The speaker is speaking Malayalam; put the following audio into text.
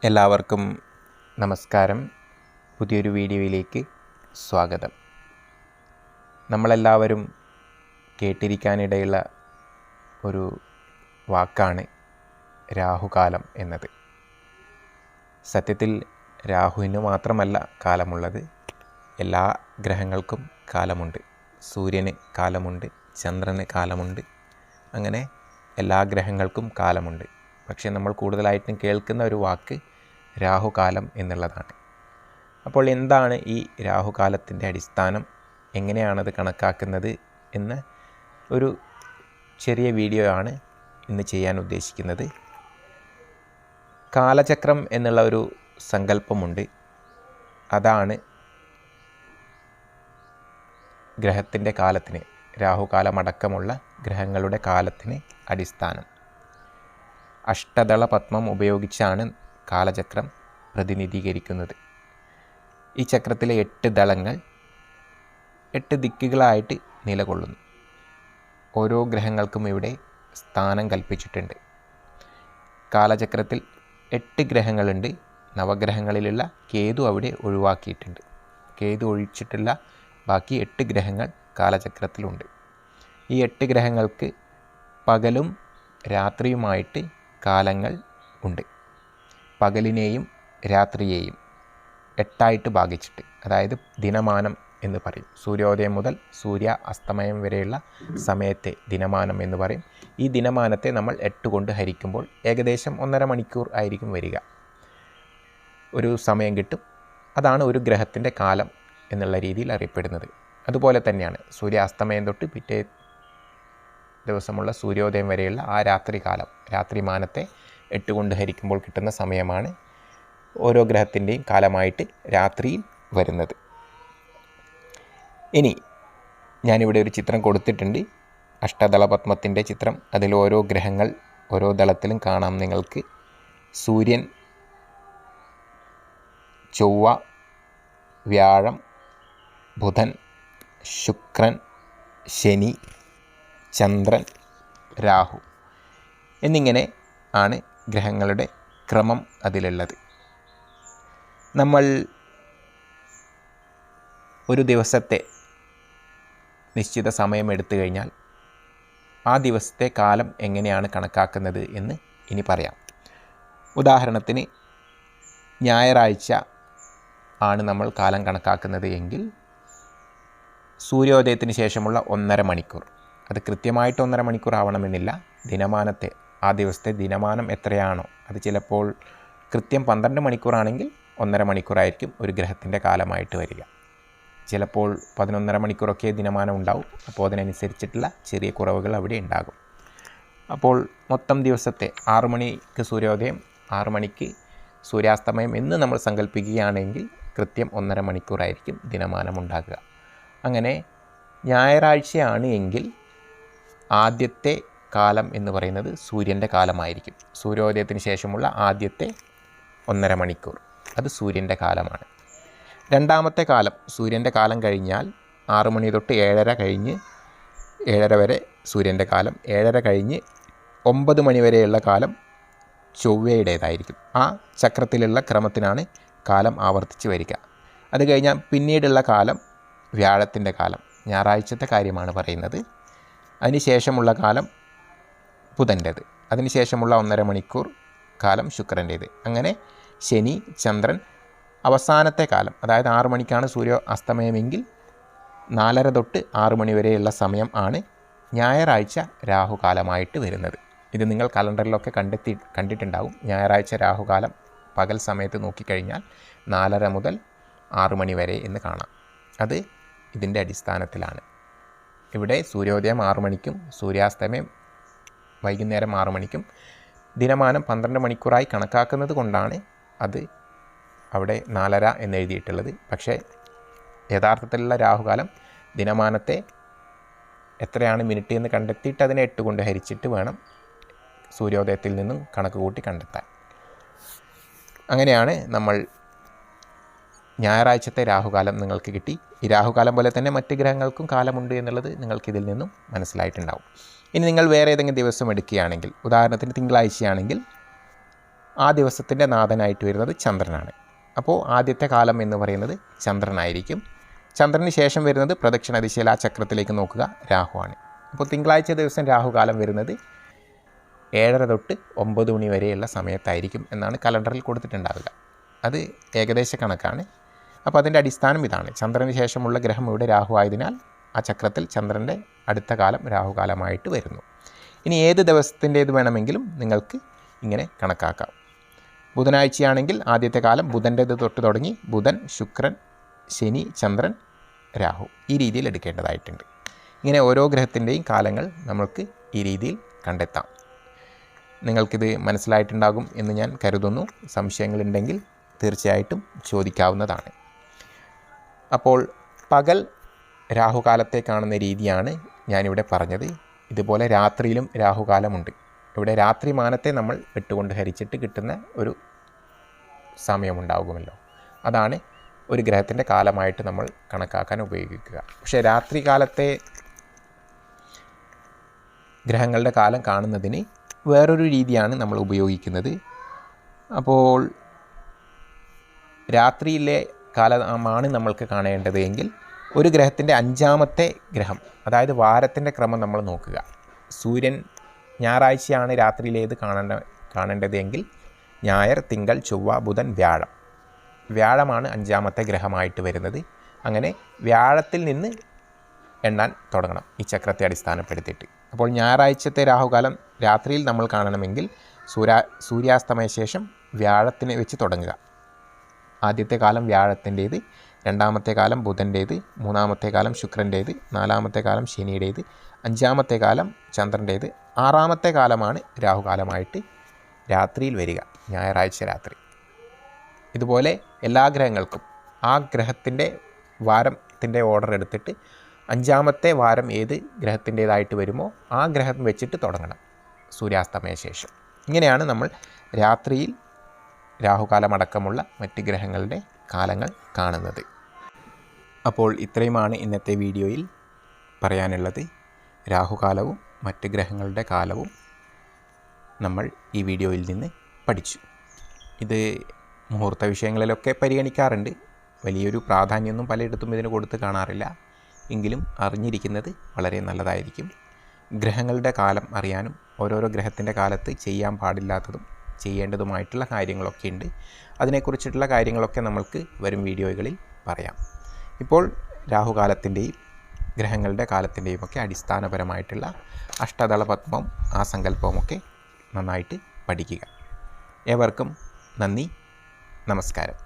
എല്ലാവർക്കും നമസ്കാരം. പുതിയൊരു വീഡിയോയിലേക്ക് സ്വാഗതം. നമ്മളെല്ലാവരും കേട്ടിരിക്കാനിടയുള്ള ഒരു വാക്കാണ് രാഹുകാലം എന്നത്. സത്യത്തിൽ രാഹുവിന് മാത്രമല്ല കാലമുള്ളത്, എല്ലാ ഗ്രഹങ്ങൾക്കും കാലമുണ്ട്. സൂര്യന് കാലമുണ്ട്, ചന്ദ്രന് കാലമുണ്ട്, അങ്ങനെ എല്ലാ ഗ്രഹങ്ങൾക്കും കാലമുണ്ട്. പക്ഷേ നമ്മൾ കൂടുതലായിട്ടും കേൾക്കുന്ന ഒരു വാക്ക് രാഹുകാലം എന്നുള്ളതാണ്. അപ്പോൾ എന്താണ് ഈ രാഹുകാലത്തിൻ്റെ അടിസ്ഥാനം, എങ്ങനെയാണത് കണക്കാക്കുന്നത് എന്ന ഒരു ചെറിയ വീഡിയോ ആണ് ഇന്ന് ചെയ്യാൻ ഉദ്ദേശിക്കുന്നത്. കാലചക്രം എന്നുള്ള ഒരു സങ്കല്പമുണ്ട്. അതാണ് ഗ്രഹത്തിൻ്റെ കാലത്തിന്, രാഹുകാലമടക്കമുള്ള ഗ്രഹങ്ങളുടെ കാലത്തിന് അടിസ്ഥാനം. അഷ്ടദള പത്മം ഉപയോഗിച്ചാണ് കാലചക്രം പ്രതിനിധീകരിക്കുന്നത്. ഈ ചക്രത്തിലെ 8 ദളങ്ങൾ 8 ദിക്കുകളായിട്ട് നിലകൊള്ളുന്നു. ഓരോ ഗ്രഹങ്ങൾക്കും ഇവിടെ സ്ഥാനം കൽപ്പിച്ചിട്ടുണ്ട്. കാലചക്രത്തിൽ 8 ഗ്രഹങ്ങളുണ്ട്. നവഗ്രഹങ്ങളിലുള്ള കേതു അവിടെ ഒഴിവാക്കിയിട്ടുണ്ട്. കേതു ഒഴിച്ചിട്ടുള്ള ബാക്കി 8 ഗ്രഹങ്ങൾ കാലചക്രത്തിലുണ്ട്. ഈ 8 ഗ്രഹങ്ങൾക്ക് പകലും രാത്രിയുമായിട്ട് കാലങ്ങൾ ഉണ്ട്. പകലിനെയും രാത്രിയെയും 8ആയിട്ട് ഭാഗിച്ചിട്ട്, അതായത് ദിനമാനം എന്ന് പറയും. സൂര്യോദയം മുതൽ സൂര്യ അസ്തമയം വരെയുള്ള സമയത്തെ ദിനമാനം എന്ന് പറയും. ഈ ദിനമാനത്തെ നമ്മൾ 8 കൊണ്ട് ഹരിക്കുമ്പോൾ ഏകദേശം 1.5 മണിക്കൂർ ആയിരിക്കും വരിക. ഒരു സമയം കിട്ടും. അതാണ് ഒരു ഗ്രഹത്തിൻ്റെ കാലം എന്നുള്ള രീതിയിൽ അറിയപ്പെടുന്നത്. അതുപോലെ തന്നെയാണ് സൂര്യാസ്തമയം തൊട്ട് പിറ്റേ ദിവസമുള്ള സൂര്യോദയം വരെയുള്ള ആ രാത്രികാലം, രാത്രിമാനത്തെ 8 കൊണ്ട് ഹരിക്കുമ്പോൾ കിട്ടുന്ന സമയമാണ് ഓരോ ഗ്രഹത്തിൻ്റെയും കാലമായിട്ട് രാത്രിയിൽ വരുന്നത്. ഇനി ഞാനിവിടെ ഒരു ചിത്രം കൊടുത്തിട്ടുണ്ട്, അഷ്ടദള പത്മത്തിൻ്റെ ചിത്രം. അതിൽ ഓരോ ഗ്രഹങ്ങൾ ഓരോ ദളത്തിലും കാണാം നിങ്ങൾക്ക്. സൂര്യൻ, ചൊവ്വ, വ്യാഴം, ബുധൻ, ശുക്രൻ, ശനി, ചന്ദ്രൻ, രാഹു എന്നിങ്ങനെ ആണ് ഗ്രഹങ്ങളുടെ ക്രമം അതിലുള്ളത്. നമ്മൾ ഒരു ദിവസത്തെ നിശ്ചിത സമയം എടുത്തു കഴിഞ്ഞാൽ ആ ദിവസത്തെ കാലം എങ്ങനെയാണ് കണക്കാക്കുന്നത് എന്ന് ഇനി പറയാം. ഉദാഹരണത്തിന് ഞായറാഴ്ച ആണ് നമ്മൾ കാലം കണക്കാക്കുന്നത് എങ്കിൽ സൂര്യോദയത്തിന് ശേഷമുള്ള 1.5 മണിക്കൂർ, അത് കൃത്യമായിട്ട് 1.5 മണിക്കൂർ ആവണമെന്നില്ല. ദിനമാനത്തെ, ആ ദിവസത്തെ ദിനമാനം എത്രയാണോ അത് ചിലപ്പോൾ കൃത്യം 12 മണിക്കൂറാണെങ്കിൽ 1.5 മണിക്കൂറായിരിക്കും ഒരു ഗ്രഹത്തിൻ്റെ കാലമായിട്ട് വരിക. ചിലപ്പോൾ 11.5 മണിക്കൂറൊക്കെ ദിനമാനം ഉണ്ടാവും. അപ്പോൾ അതിനനുസരിച്ചിട്ടുള്ള ചെറിയ കുറവുകൾ അവിടെ ഉണ്ടാകും. അപ്പോൾ മൊത്തം ദിവസത്തെ 6 മണിക്ക് സൂര്യോദയം, 6 മണിക്ക് സൂര്യാസ്തമയം എന്ന് നമ്മൾ സങ്കല്പിക്കുകയാണെങ്കിൽ കൃത്യം 1.5 മണിക്കൂറായിരിക്കും ദിനമാനം ഉണ്ടാകുക. അങ്ങനെ ഞായറാഴ്ചയാണ് എങ്കിൽ ആദ്യത്തെ കാലം എന്ന് പറയുന്നത് സൂര്യൻ്റെ കാലമായിരിക്കും. സൂര്യോദയത്തിന് ശേഷമുള്ള ആദ്യത്തെ 1.5 മണിക്കൂർ അത് സൂര്യൻ്റെ കാലമാണ്. രണ്ടാമത്തെ കാലം, സൂര്യൻ്റെ കാലം കഴിഞ്ഞാൽ 6 മണി തൊട്ട് 7:30 കഴിഞ്ഞ് 7:30 വരെ സൂര്യൻ്റെ കാലം. 7:30 കഴിഞ്ഞ് 9 മണി വരെയുള്ള കാലം ചൊവ്വയുടേതായിരിക്കും. ആ ചക്രത്തിലുള്ള ക്രമത്തിനാണ് കാലം ആവർത്തിച്ച് വരിക. അത് കഴിഞ്ഞാൽ പിന്നീടുള്ള കാലം വ്യാഴത്തിൻ്റെ കാലം, ഞായറാഴ്ചത്തെ കാര്യമാണ് പറയുന്നത്. അതിനുശേഷമുള്ള കാലം ബുധൻ്റേത്. അതിനുശേഷമുള്ള 1.5 മണിക്കൂർ കാലം ശുക്രൻ്റേത്. അങ്ങനെ ശനി, ചന്ദ്രൻ. അവസാനത്തെ കാലം, അതായത് 6 മണിക്കാണ് സൂര്യ അസ്തമയമെങ്കിൽ 4:30 തൊട്ട് 6 മണി വരെയുള്ള സമയം ആണ് ഞായറാഴ്ച രാഹുകാലമായിട്ട് വരുന്നത്. ഇത് നിങ്ങൾ കലണ്ടറിലൊക്കെ കണ്ടിട്ടുണ്ടാവും. ഞായറാഴ്ച രാഹുകാലം പകൽ സമയത്ത് നോക്കിക്കഴിഞ്ഞാൽ 4:30 മുതൽ 6 മണി വരെ എന്ന് കാണാം. അത് ഇതിൻ്റെ അടിസ്ഥാനത്തിലാണ്. ഇവിടെ സൂര്യോദയം 6 മണിക്കും സൂര്യാസ്തമയം വൈകുന്നേരം 6 മണിക്കും ദിനമാനം 12 മണിക്കൂറായി കണക്കാക്കുന്നത് കൊണ്ടാണ് അത് അവിടെ 4:30 എന്ന് എഴുതിയിട്ടുള്ളത്. പക്ഷേ യഥാർത്ഥത്തിലുള്ള രാഹുകാലം ദിനമാനത്തെ എത്രയാണ് മിനിറ്റ് എന്ന് കണ്ടെത്തിയിട്ട് അതിനെ 8 കൊണ്ട് ഹരിച്ചിട്ട് വേണം സൂര്യോദയത്തിൽ നിന്നും കണക്ക് കൂട്ടി കണ്ടെത്താൻ. അങ്ങനെയാണ് നമ്മൾ ഞായറാഴ്ചത്തെ രാഹുകാലം നിങ്ങൾക്ക് കിട്ടി. ഈ രാഹുകാലം പോലെ തന്നെ മറ്റ് ഗ്രഹങ്ങൾക്കും കാലമുണ്ട് എന്നുള്ളത് നിങ്ങൾക്കിതിൽ നിന്നും മനസ്സിലായിട്ടുണ്ടാവും. ഇനി നിങ്ങൾ വേറെ ഏതെങ്കിലും ദിവസം എടുക്കുകയാണെങ്കിൽ, ഉദാഹരണത്തിന് തിങ്കളാഴ്ചയാണെങ്കിൽ ആ ദിവസത്തിൻ്റെ നാഥനായിട്ട് വരുന്നത് ചന്ദ്രനാണ്. അപ്പോൾ ആദ്യത്തെ കാലം എന്ന് പറയുന്നത് ചന്ദ്രനായിരിക്കും. ചന്ദ്രന് ശേഷം വരുന്നത് പ്രദക്ഷിണ ദിശയിൽ ആ ചക്രത്തിലേക്ക് നോക്കുക രാഹുവാണ്. അപ്പോൾ തിങ്കളാഴ്ച ദിവസം രാഹുകാലം വരുന്നത് 7:30 തൊട്ട് 9 മണി വരെയുള്ള സമയത്തായിരിക്കും എന്നാണ് കലണ്ടറിൽ കൊടുത്തിട്ടുണ്ടാവുക. അത് ഏകദേശ കണക്കാണ്. അപ്പോൾ അതിൻ്റെ അടിസ്ഥാനം ഇതാണ്. ചന്ദ്രന് ശേഷമുള്ള ഗ്രഹം ഇവിടെ രാഹു ആയതിനാൽ ആ ചക്രത്തിൽ ചന്ദ്രൻ്റെ അടുത്ത കാലം രാഹുകാലമായിട്ട് വരുന്നു. ഇനി ഏത് ദിവസത്തിൻ്റേത് വേണമെങ്കിലും നിങ്ങൾക്ക് ഇങ്ങനെ കണക്കാക്കാം. ബുധനാഴ്ചയാണെങ്കിൽ ആദ്യത്തെ കാലം ബുധൻ്റേത് തൊട്ട് തുടങ്ങി ബുധൻ, ശുക്രൻ, ശനി, ചന്ദ്രൻ, രാഹു ഈ രീതിയിൽ എടുക്കേണ്ടതായിട്ടുണ്ട്. ഇങ്ങനെ ഓരോ ഗ്രഹത്തിൻ്റെയും കാലങ്ങൾ നമ്മൾക്ക് ഈ രീതിയിൽ കണ്ടെത്താം. നിങ്ങൾക്കിത് മനസ്സിലായിട്ടുണ്ടാകും എന്ന് ഞാൻ കരുതുന്നു. സംശയങ്ങളുണ്ടെങ്കിൽ തീർച്ചയായിട്ടും ചോദിക്കാവുന്നതാണ്. അപ്പോൾ പകൽ രാഹുകാലത്തെ കാണുന്ന രീതിയാണ് ഞാനിവിടെ പറഞ്ഞത്. ഇതുപോലെ രാത്രിയിലും രാഹുകാലമുണ്ട്. ഇവിടെ രാത്രി മാനത്തെ നമ്മൾ 8 കൊണ്ട് ഹരിച്ചിട്ട് കിട്ടുന്ന ഒരു സമയമുണ്ടാകുമല്ലോ. അതാണ് ഒരു ഗ്രഹത്തിൻ്റെ കാലമായിട്ട് നമ്മൾ കണക്കാക്കാൻ ഉപയോഗിക്കുക. പക്ഷേ രാത്രി കാലത്തെ ഗ്രഹങ്ങളുടെ കാലം കാണുന്നതിന് വേറൊരു രീതിയാണ് നമ്മൾ ഉപയോഗിക്കുന്നത്. അപ്പോൾ രാത്രിയിലെ കാലമാണ് നമ്മൾക്ക് കാണേണ്ടത് എങ്കിൽ ഒരു ഗ്രഹത്തിൻ്റെ 5ാമത്തെ ഗ്രഹം, അതായത് വാരത്തിൻ്റെ ക്രമം നമ്മൾ നോക്കുക. സൂര്യൻ ഞായറാഴ്ചയാണ് രാത്രിയിലേത് കാണേണ്ടത് എങ്കിൽ ഞായർ, തിങ്കൾ, ചൊവ്വ, ബുധൻ, വ്യാഴം. വ്യാഴമാണ് 5ാമത്തെ ഗ്രഹമായിട്ട് വരുന്നത്. അങ്ങനെ വ്യാഴത്തിൽ നിന്ന് എണ്ണാൻ തുടങ്ങണം ഈ ചക്രത്തെ അടിസ്ഥാനപ്പെടുത്തിയിട്ട്. അപ്പോൾ ഞായറാഴ്ചത്തെ രാഹുകാലം രാത്രിയിൽ നമ്മൾ കാണണമെങ്കിൽ സൂര്യാസ്തമയ ശേഷം വ്യാഴത്തിനെ വെച്ച് തുടങ്ങുക. ആദ്യത്തെ കാലം വ്യാഴത്തിൻ്റേത്, 2ാമത്തെ കാലം ബുധൻ്റേത്, 3ാമത്തെ കാലം ശുക്രൻ്റേത്, 4ാമത്തെ കാലം ശനിയുടേത്, 5ാമത്തെ കാലം ചന്ദ്രൻ്റേത്, 6ാമത്തെ കാലമാണ് രാഹുകാലമായിട്ട് രാത്രിയിൽ വരിക, ഞായറാഴ്ച രാത്രി. ഇതുപോലെ എല്ലാ ഗ്രഹങ്ങൾക്കും ആ ഗ്രഹത്തിൻ്റെ വാരത്തിൻ്റെ ഓർഡർ എടുത്തിട്ട് 5ാമത്തെ വാരം ഏത് ഗ്രഹത്തിൻ്റേതായിട്ട് വരുമോ ആ ഗ്രഹം വെച്ചിട്ട് തുടങ്ങണം സൂര്യാസ്തമയ ശേഷം. ഇങ്ങനെയാണ് നമ്മൾ രാത്രിയിൽ രാഹുകാലമടക്കമുള്ള മറ്റ് ഗ്രഹങ്ങളുടെ കാലങ്ങൾ കാണുന്നത്. അപ്പോൾ ഇത്രയുമാണ് ഇന്നത്തെ വീഡിയോയിൽ പറയാനുള്ളത്. രാഹുകാലവും മറ്റ് ഗ്രഹങ്ങളുടെ കാലവും നമ്മൾ ഈ വീഡിയോയിൽ നിന്ന് പഠിച്ചു. ഇത് മുഹൂർത്ത വിഷയങ്ങളിലൊക്കെ പരിഗണിക്കാറുണ്ട്. വലിയൊരു പ്രാധാന്യമൊന്നും പലയിടത്തും ഇതിന് കൊടുത്ത് കാണാറില്ല. എങ്കിലും അറിഞ്ഞിരിക്കുന്നത് വളരെ നല്ലതായിരിക്കും. ഗ്രഹങ്ങളുടെ കാലം അറിയാനും ഓരോരോ ഗ്രഹത്തിൻ്റെ കാലത്ത് ചെയ്യാൻ പാടില്ലാത്തതും ചെയ്യേണ്ടതുമായിട്ടുള്ള കാര്യങ്ങളൊക്കെ ഉണ്ട്. അതിനെക്കുറിച്ചിട്ടുള്ള കാര്യങ്ങളൊക്കെ നമ്മൾക്ക് വരും വീഡിയോകളിൽ പറയാം. ഇപ്പോൾ രാഹുകാലത്തിൻ്റെയും ഗ്രഹങ്ങളുടെ കാലത്തിൻ്റെയും ഒക്കെ അടിസ്ഥാനപരമായിട്ടുള്ള അഷ്ടദള പത്മവും ആ സങ്കല്പവുമൊക്കെ നന്നായിട്ട് പഠിക്കുക. ഏവർക്കും നന്ദി, നമസ്കാരം.